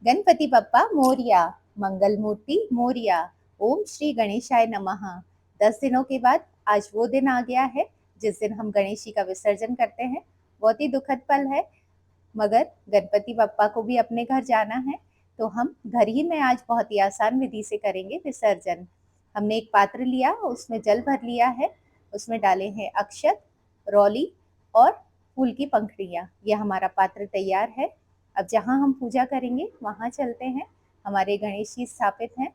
गणपति बप्पा मोरया, मंगल मूर्ति मोरया। ओम श्री गणेशाय नमः। 10 दिनों के बाद आज वो दिन आ गया है जिस दिन हम गणेश जी का विसर्जन करते हैं। बहुत ही दुखद पल है, मगर गणपति बप्पा को भी अपने घर जाना है, तो हम घर ही में आज बहुत ही आसान विधि से करेंगे विसर्जन। हमने एक पात्र लिया, उसमें जल भर लिया है, उसमें डाले हैं अक्षत, रौली और फूल की पंखुड़ियाँ। ये हमारा पात्र तैयार है। अब जहाँ हम पूजा करेंगे वहाँ चलते हैं। हमारे गणेश जी स्थापित हैं।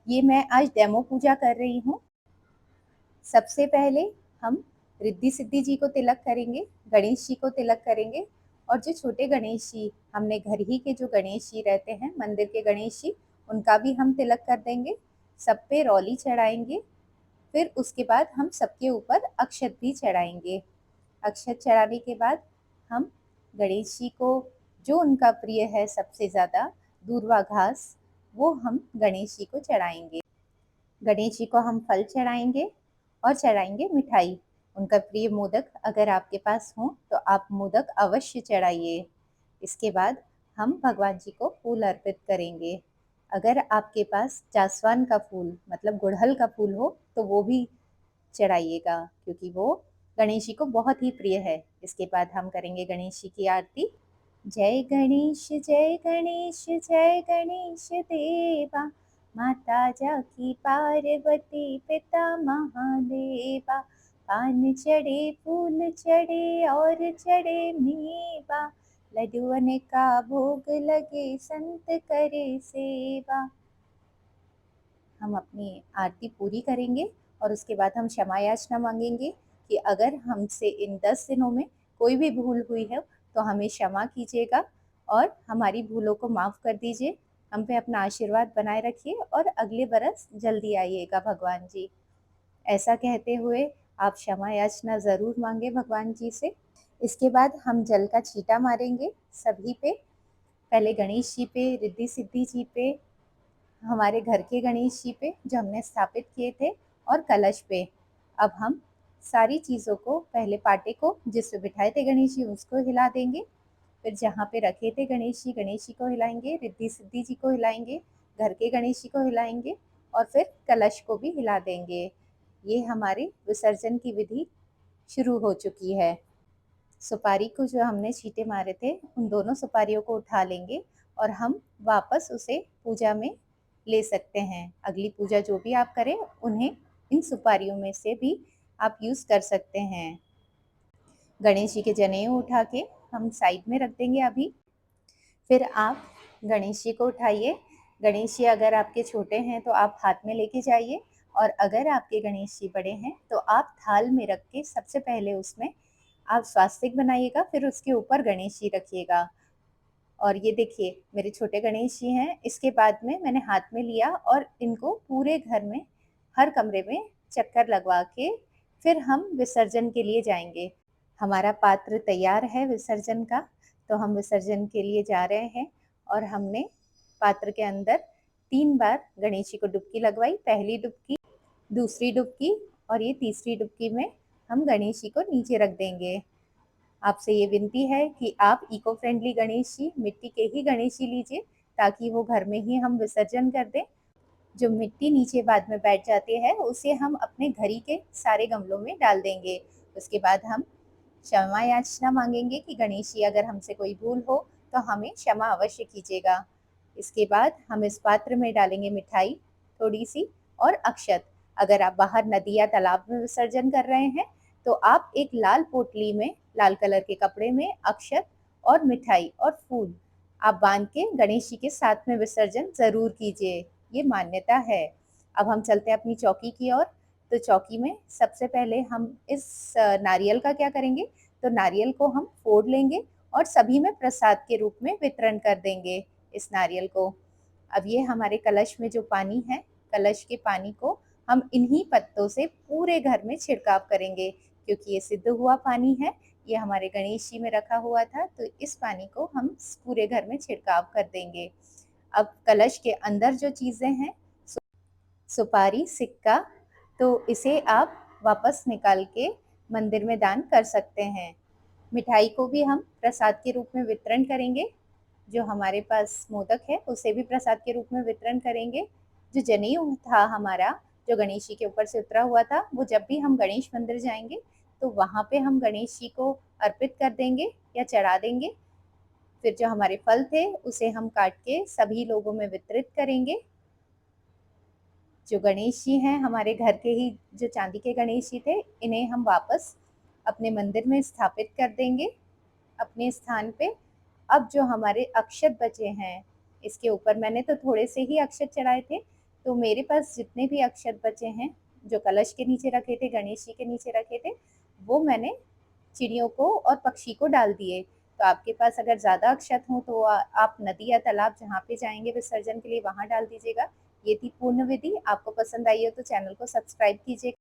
ये मैं आज डेमो पूजा कर रही हूँ। सबसे पहले हम रिद्धि सिद्धि जी को तिलक करेंगे, गणेश जी को तिलक करेंगे, और जो छोटे गणेश जी, हमने घर ही के जो गणेश जी रहते हैं, मंदिर के गणेश जी, उनका भी हम तिलक कर देंगे। सब पे रौली चढ़ाएंगे। फिर उसके बाद हम सबके ऊपर अक्षत भी चढ़ाएंगे। अक्षत चढ़ाने के बाद हम गणेश जी को, जो उनका प्रिय है सबसे ज़्यादा, दूर्वा घास, वो हम गणेश जी को चढ़ाएंगे। गणेश जी को हम फल चढ़ाएंगे और चढ़ाएंगे मिठाई। उनका प्रिय मोदक अगर आपके पास हो तो आप मोदक अवश्य चढ़ाइए। इसके बाद हम भगवान जी को फूल अर्पित करेंगे। अगर आपके पास जासवान का फूल मतलब गुड़हल का फूल हो तो वो भी चढ़ाइएगा, क्योंकि वो गणेश जी को बहुत ही प्रिय है। इसके बाद हम करेंगे गणेश जी की आरती। जय गणेश जय गणेश जय गणेश देवा, माता जाकी पार्वती पिता महादेवा। पान चढ़े फूल चढ़े और चढ़े मेवा, लड्डुअन का भोग लगे संत करे सेवा। हम अपनी आरती पूरी करेंगे और उसके बाद हम क्षमा याचना मांगेंगे कि अगर हमसे इन 10 दिनों में कोई भी भूल हुई है तो हमें क्षमा कीजिएगा और हमारी भूलों को माफ़ कर दीजिए। हम पे अपना आशीर्वाद बनाए रखिए और अगले बरस जल्दी आइएगा भगवान जी। ऐसा कहते हुए आप क्षमा याचना ज़रूर मांगे भगवान जी से। इसके बाद हम जल का छींटा मारेंगे सभी पे। पहले गणेश जी पे, रिद्धि सिद्धि जी पे, हमारे घर के गणेश जी पे जो हमने स्थापित किए थे, और कलश पे। अब हम सारी चीज़ों को, पहले पाटे को जिस पे बिठाए थे गणेश जी उसको हिला देंगे। फिर जहाँ पे रखे थे गणेश जी को हिलाएंगे, रिद्धि सिद्धि जी को हिलाएंगे, घर के गणेश जी को हिलाएंगे और फिर कलश को भी हिला देंगे। ये हमारे विसर्जन की विधि शुरू हो चुकी है। सुपारी को जो हमने छींटे मारे थे उन दोनों सुपारियों को उठा लेंगे और हम वापस उसे पूजा में ले सकते हैं। अगली पूजा जो भी आप करें उन्हें इन सुपारियों में से भी आप यूज़ कर सकते हैं। गणेश जी के जनेऊ उठा के हम साइड में रख देंगे अभी। फिर आप गणेश जी को उठाइए। गणेश जी अगर आपके छोटे हैं तो आप हाथ में लेके जाइए, और अगर आपके गणेश जी बड़े हैं तो आप थाल में रख के सबसे पहले उसमें आप स्वास्तिक बनाइएगा, फिर उसके ऊपर गणेश जी रखिएगा। और ये देखिए मेरे छोटे गणेश जी हैं। इसके बाद में मैंने हाथ में लिया और इनको पूरे घर में, हर कमरे में चक्कर लगवा के फिर हम विसर्जन के लिए जाएंगे। हमारा पात्र तैयार है विसर्जन का, तो हम विसर्जन के लिए जा रहे हैं। और हमने पात्र के अंदर 3 बार गणेश जी को डुबकी लगवाई। पहली डुबकी, दूसरी डुबकी और ये तीसरी डुबकी में हम गणेश जी को नीचे रख देंगे। आपसे ये विनती है कि आप इको फ्रेंडली गणेश जी, मिट्टी के ही गणेश जी लीजिए, ताकि वो घर में ही हम विसर्जन कर दें। जो मिट्टी नीचे बाद में बैठ जाती है उसे हम अपने घर ही के सारे गमलों में डाल देंगे। उसके बाद हम क्षमा याचना मांगेंगे कि गणेश जी अगर हमसे कोई भूल हो तो हमें क्षमा अवश्य कीजिएगा। इसके बाद हम इस पात्र में डालेंगे मिठाई थोड़ी सी और अक्षत। अगर आप बाहर नदी या तालाब में विसर्जन कर रहे हैं तो आप एक लाल पोटली में, लाल कलर के कपड़े में अक्षत और मिठाई और फूल आप बांध के गणेश जी के साथ में विसर्जन जरूर कीजिए। ये मान्यता है। अब हम चलते हैं अपनी चौकी की ओर। तो चौकी में सबसे पहले हम इस नारियल का क्या करेंगे, तो नारियल को हम फोड़ लेंगे और सभी में प्रसाद के रूप में वितरण कर देंगे इस नारियल को। अब ये हमारे कलश में जो पानी है, कलश के पानी को हम इन्हीं पत्तों से पूरे घर में छिड़काव करेंगे, क्योंकि ये सिद्ध हुआ पानी है। ये हमारे गणेश जी में रखा हुआ था, तो इस पानी को हम पूरे घर में छिड़काव कर देंगे। अब कलश के अंदर जो चीज़ें हैं, सुपारी, सिक्का, तो इसे आप वापस निकाल के मंदिर में दान कर सकते हैं। मिठाई को भी हम प्रसाद के रूप में वितरण करेंगे। जो हमारे पास मोदक है उसे भी प्रसाद के रूप में वितरण करेंगे। जो जनेऊ था हमारा, जो गणेश जी के ऊपर से उतरा हुआ था, वो जब भी हम गणेश मंदिर जाएंगे तो वहाँ पे हम गणेश जी को अर्पित कर देंगे या चढ़ा देंगे। फिर जो हमारे फल थे उसे हम काट के सभी लोगों में वितरित करेंगे। जो गणेश जी हैं हमारे घर के ही, जो चांदी के गणेश जी थे, इन्हें हम वापस अपने मंदिर में स्थापित कर देंगे अपने स्थान पे। अब जो हमारे अक्षत बचे हैं, इसके ऊपर मैंने तो थोड़े से ही अक्षत चढ़ाए थे, तो मेरे पास जितने भी अक्षत बचे हैं, जो कलश के नीचे रखे थे, गणेश जी के नीचे रखे थे, वो मैंने चिड़ियों को और पक्षी को डाल दिए। तो आपके पास अगर ज़्यादा अक्षत हो तो आप नदी या तालाब जहाँ पे जाएंगे विसर्जन के लिए वहाँ डाल दीजिएगा। ये थी पूर्ण विधि। आपको पसंद आई हो तो चैनल को सब्सक्राइब कीजिए।